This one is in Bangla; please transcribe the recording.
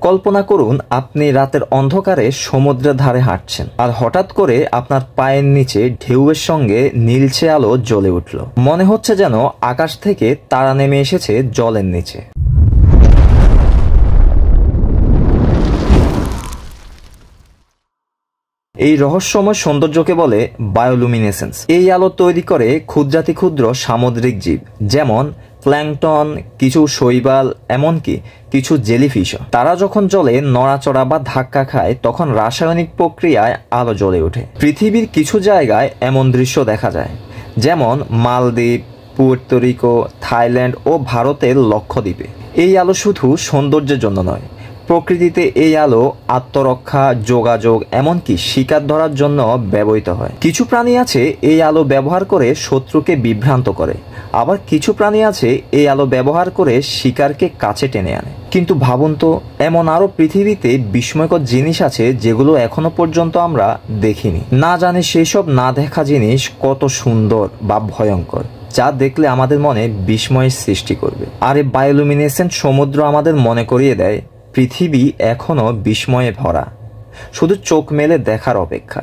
কল্পনা করুন আপনি রাতের অন্ধকারে সমুদ্রের ধারে হাঁটছেন আর হঠাৎ করে আপনার পায়ের নিচে ঢেউয়ের সঙ্গে নীলচে আলো জ্বলে উঠল। মনে হচ্ছে যেন আকাশ থেকে তারা নেমে এসেছে জলের নিচে। এই রহস্যময় সৌন্দর্যকে বলে বায়োলুমিনেসেন্স। এই আলো তৈরি করে ক্ষুদ্রাতি ক্ষুদ্র সামুদ্রিক জীব, যেমন প্ল্যাঙ্কটন, কিছু শৈবাল, এমনকি কিছু জেলিফিশও। তারা যখন জলে নড়াচড়া বা ধাক্কা খায় তখন রাসায়নিক প্রক্রিয়ায় আলো জ্বলে ওঠে। পৃথিবীর কিছু জায়গায় এমন দৃশ্য দেখা যায়, যেমন মালদ্বীপ, পুয়ের্তো রিকো, থাইল্যান্ড ও ভারতের লক্ষদ্বীপে। এই আলো শুধু সৌন্দর্যের জন্য নয়, প্রকৃতিতে এই আলো আত্মরক্ষা, যোগাযোগ, এমনকি শিকার ধরার জন্য ব্যবহৃত হয়। কিছু প্রাণী আছে এই আলো ব্যবহার করে শত্রুকে বিভ্রান্ত করে, আবার কিছু প্রাণী আছে এই আলো ব্যবহার করে শিকারকে কাছে টেনে আনে। কিন্তু ভাবুন তো, এমন আরো পৃথিবীতে বিস্ময়কর জিনিস আছে যেগুলো এখনো পর্যন্ত আমরা দেখিনি। না জানি সেসব না দেখা জিনিস কত সুন্দর বা ভয়ঙ্কর, যা দেখলে আমাদের মনে বিস্ময়ের সৃষ্টি করবে। আর এই বায়োলুমিনেসেন্ট সমুদ্র আমাদের মনে করিয়ে দেয় পৃথিবী এখনো বিস্ময়ে ভরা, শুধু চোখ মেলে দেখার অপেক্ষা।